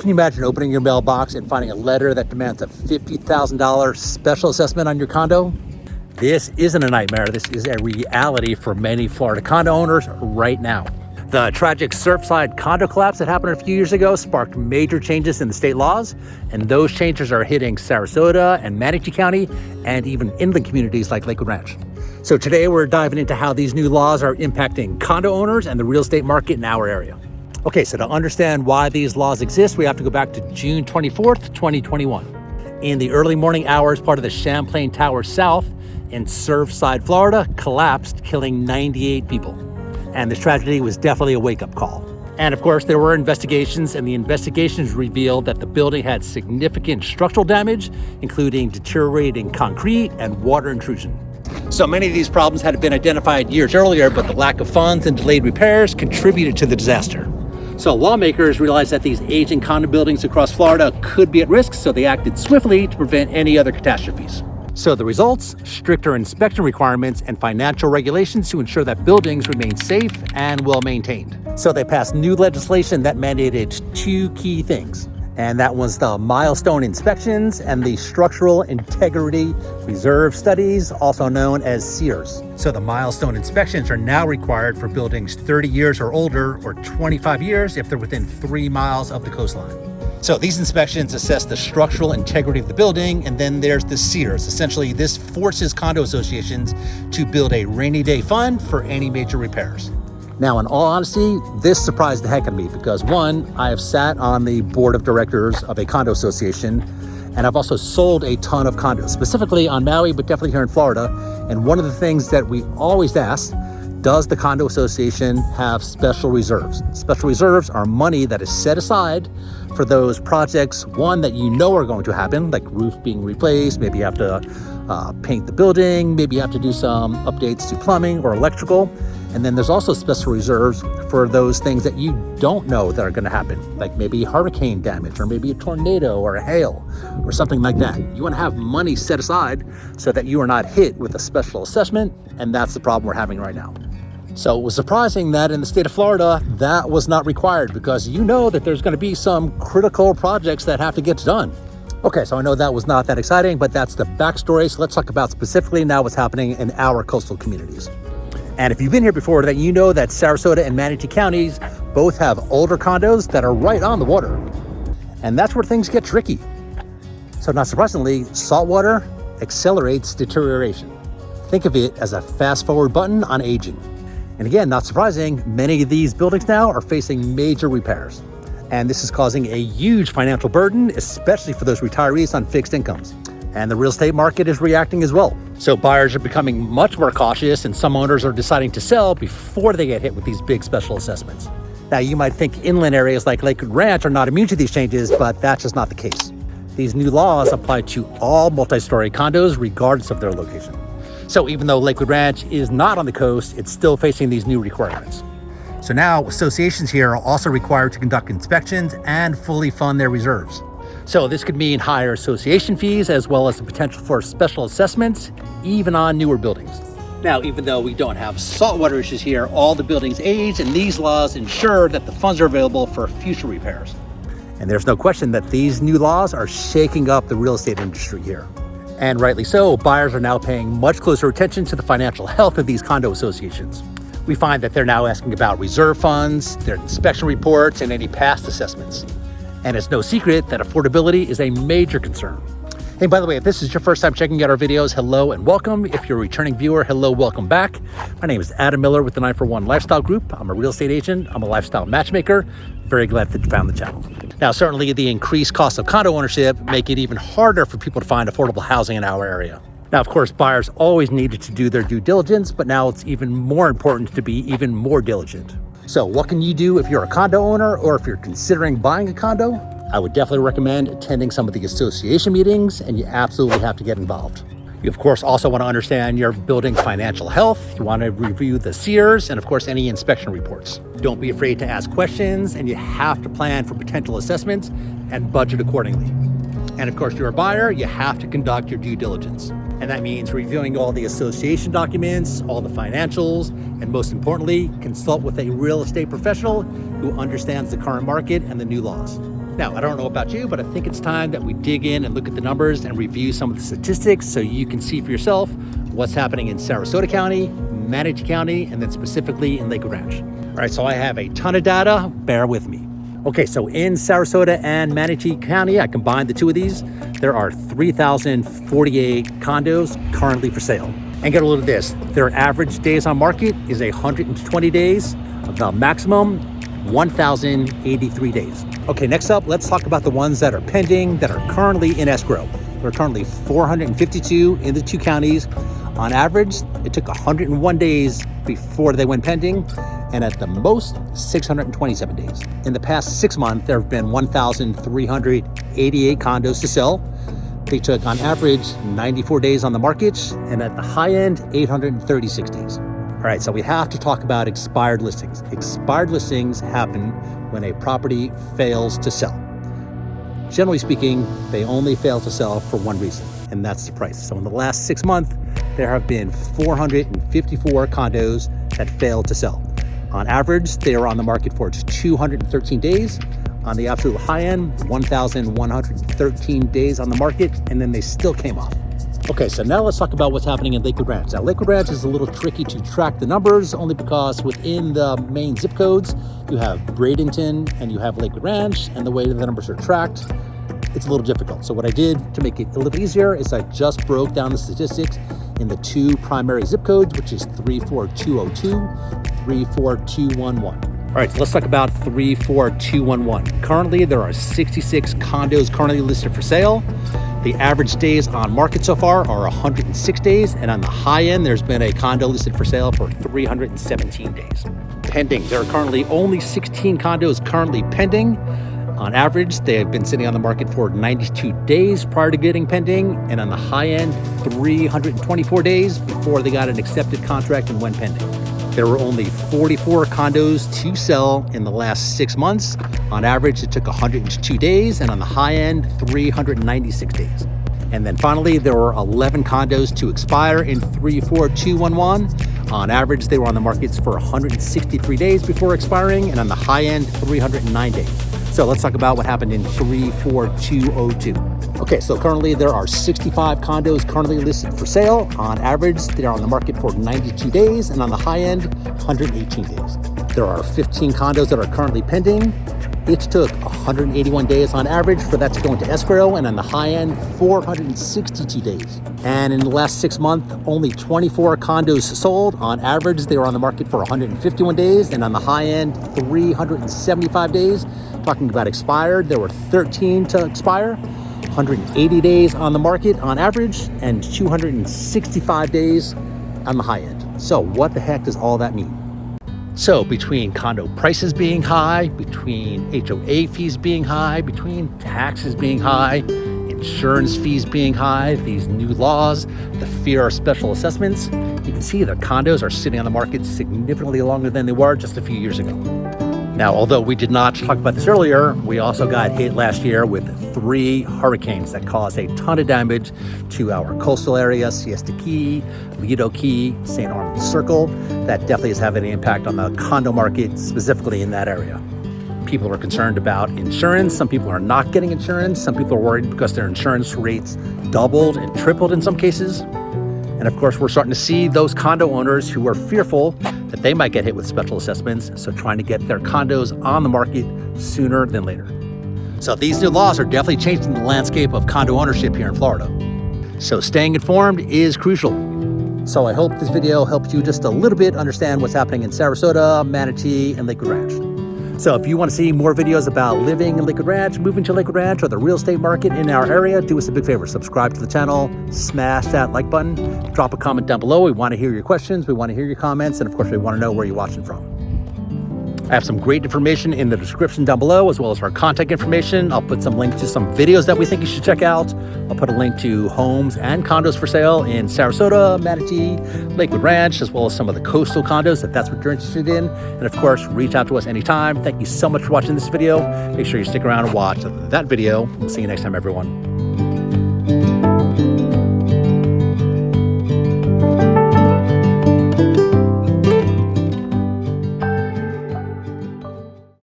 Can you imagine opening your mailbox and finding a letter that demands a $50,000 special assessment on your condo? This isn't a nightmare. This is a reality for many Florida condo owners right now. The tragic Surfside condo collapse that happened a few years ago sparked major changes in the state laws, and those changes are hitting Sarasota and Manatee County and even inland communities like Lakewood Ranch. So today we're diving into how these new laws are impacting condo owners and the real estate market in our area. Okay, so to understand why these laws exist, we have to go back to June 24th, 2021. In the early morning hours, part of the Champlain Towers South in Surfside, Florida, collapsed, killing 98 people. And this tragedy was definitely a wake-up call. And of course, there were investigations, and the investigations revealed that the building had significant structural damage, including deteriorating concrete and water intrusion. So many of these problems had been identified years earlier, but the lack of funds and delayed repairs contributed to the disaster. So lawmakers realized that these aging condo buildings across Florida could be at risk, so they acted swiftly to prevent any other catastrophes. So the results, stricter inspection requirements and financial regulations to ensure that buildings remain safe and well maintained. So they passed new legislation that mandated two key things. And that was the milestone inspections and the structural integrity reserve studies, also known as SEERs. So the milestone inspections are now required for buildings 30 years or older, or 25 years if they're within 3 miles of the coastline. So these inspections assess the structural integrity of the building, and then there's the SEERs. Essentially, this forces condo associations to build a rainy day fund for any major repairs. Now, in all honesty, this surprised the heck out of me because one, I have sat on the board of directors of a condo association, and I've also sold a ton of condos, specifically on Maui, but definitely here in Florida. And one of the things that we always ask, does the condo association have special reserves? Special reserves are money that is set aside for those projects, one, that you know are going to happen, like roof being replaced, maybe you have to paint the building, maybe you have to do some updates to plumbing or electrical. And then there's also special reserves for those things that you don't know that are going to happen, like maybe hurricane damage or maybe a tornado or a hail or something like that. You want to have money set aside so that you are not hit with a special assessment, and that's the problem we're having right now. So it was surprising that in the state of Florida, that was not required because you know that there's going to be some critical projects that have to get done. Okay, so I know that was not that exciting, but that's the backstory. So let's talk about specifically now what's happening in our coastal communities. And if you've been here before, then you know that Sarasota and Manatee counties both have older condos that are right on the water. And that's where things get tricky. So not surprisingly, saltwater accelerates deterioration. Think of it as a fast forward button on aging. And again, not surprising, many of these buildings now are facing major repairs. And this is causing a huge financial burden, especially for those retirees on fixed incomes. And the real estate market is reacting as well. So buyers are becoming much more cautious, and some owners are deciding to sell before they get hit with these big special assessments. Now, you might think inland areas like Lakewood Ranch are not immune to these changes, but that's just not the case. These new laws apply to all multi-story condos, regardless of their location. So even though Lakewood Ranch is not on the coast, it's still facing these new requirements. So now associations here are also required to conduct inspections and fully fund their reserves. So this could mean higher association fees as well as the potential for special assessments, even on newer buildings. Now, even though we don't have saltwater issues here, all the buildings age, and these laws ensure that the funds are available for future repairs. And there's no question that these new laws are shaking up the real estate industry here. And rightly so, buyers are now paying much closer attention to the financial health of these condo associations. We find that they're now asking about reserve funds, their inspection reports, and any past assessments. And it's no secret that affordability is a major concern. Hey, by the way, if this is your first time checking out our videos, hello and welcome. If you're a returning viewer, hello, welcome back. My name is Adam Miller with the 941 Lifestyle Group. I'm a real estate agent. I'm a lifestyle matchmaker. Very glad that you found the channel. Now, certainly the increased cost of condo ownership make it even harder for people to find affordable housing in our area. Now, of course, buyers always needed to do their due diligence, but now it's even more important to be even more diligent. So what can you do if you're a condo owner or if you're considering buying a condo? I would definitely recommend attending some of the association meetings, and you absolutely have to get involved. You, of course, also want to understand your building's financial health. You want to review the SEERs and, of course, any inspection reports. Don't be afraid to ask questions, and you have to plan for potential assessments and budget accordingly. And, of course, you're a buyer, you have to conduct your due diligence. And that means reviewing all the association documents, all the financials, and most importantly, consult with a real estate professional who understands the current market and the new laws. Now, I don't know about you, but I think it's time that we dig in and look at the numbers and review some of the statistics so you can see for yourself what's happening in Sarasota County, Manatee County, and then specifically in Lakewood Ranch. All right, so I have a ton of data. Bear with me. Okay, so in Sarasota and Manatee County, I combined the two of these. There are 3,048 condos currently for sale. And get a look at this. Their average days on market is 120 days. The maximum, 1,083 days. Okay, next up, let's talk about the ones that are pending, that are currently in escrow. There are currently 452 in the two counties. On average, it took 101 days before they went pending, and at the most, 627 days. In the past 6 months, there have been 1,388 condos to sell. They took, on average, 94 days on the market, and at the high end, 836 days. All right, so we have to talk about expired listings. Expired listings happen when a property fails to sell. Generally speaking, they only fail to sell for one reason, and that's the price. So in the last 6 months, there have been 454 condos that failed to sell. On average, they are on the market for 213 days. On the absolute high end, 1,113 days on the market, and then they still came off. Okay, so now let's talk about what's happening in Lakewood Ranch. Now, Lakewood Ranch is a little tricky to track the numbers only because within the main zip codes, you have Bradenton and you have Lakewood Ranch, and the way the numbers are tracked, it's a little difficult. So what I did to make it a little easier is I just broke down the statistics in the two primary zip codes, which is 34202, 34211. All right, so let's talk about 34211. Currently, there are 66 condos currently listed for sale. The average days on market so far are 106 days, and on the high end, there's been a condo listed for sale for 317 days. Pending, there are currently only 16 condos currently pending. On average, they have been sitting on the market for 92 days prior to getting pending, and on the high end, 324 days before they got an accepted contract and went pending. There were only 44 condos to sell in the last 6 months. On average, it took 102 days, and on the high end, 396 days. And then finally, there were 11 condos to expire in 34211. On average, they were on the markets for 163 days before expiring, and on the high end, 309 days. So let's talk about what happened in 34202. Okay, so currently there are 65 condos currently listed for sale. On average, they're on the market for 92 days, and on the high end, 118 days. There are 15 condos that are currently pending. It took 181 days on average for that to go into escrow, and on the high end, 462 days. And in the last 6 months, only 24 condos sold. On average, they were on the market for 151 days, and on the high end, 375 days. Talking about expired, there were 13 to expire, 180 days on the market on average, and 265 days on the high end. So what the heck does all that mean? So between condo prices being high, between HOA fees being high, between taxes being high, insurance fees being high, these new laws, the fear of special assessments, you can see that condos are sitting on the market significantly longer than they were just a few years ago. Now, although we did not talk about this earlier, we also got hit last year with 3 hurricanes that caused a ton of damage to our coastal area, Siesta Key, Lido Key, St. Armand's Circle. That definitely is having an impact on the condo market, specifically in that area. People are concerned about insurance. Some people are not getting insurance. Some people are worried because their insurance rates doubled and tripled in some cases. And of course, we're starting to see those condo owners who are fearful that they might get hit with special assessments, so trying to get their condos on the market sooner than later. So these new laws are definitely changing the landscape of condo ownership here in Florida. So staying informed is crucial. So I hope this video helped you just a little bit understand what's happening in Sarasota, Manatee, and Lakewood Ranch. So if you want to see more videos about living in Lakewood Ranch, moving to Lakewood Ranch, or the real estate market in our area, do us a big favor. Subscribe to the channel, smash that like button, drop a comment down below. We want to hear your questions. We want to hear your comments. And of course, we want to know where you're watching from. I have some great information in the description down below, as well as our contact information. I'll put some links to some videos that we think you should check out. I'll put a link to homes and condos for sale in Sarasota, Manatee, Lakewood Ranch, as well as some of the coastal condos if that's what you're interested in. And of course, reach out to us anytime. Thank you so much for watching this video. Make sure you stick around and watch that video. We'll see you next time, everyone.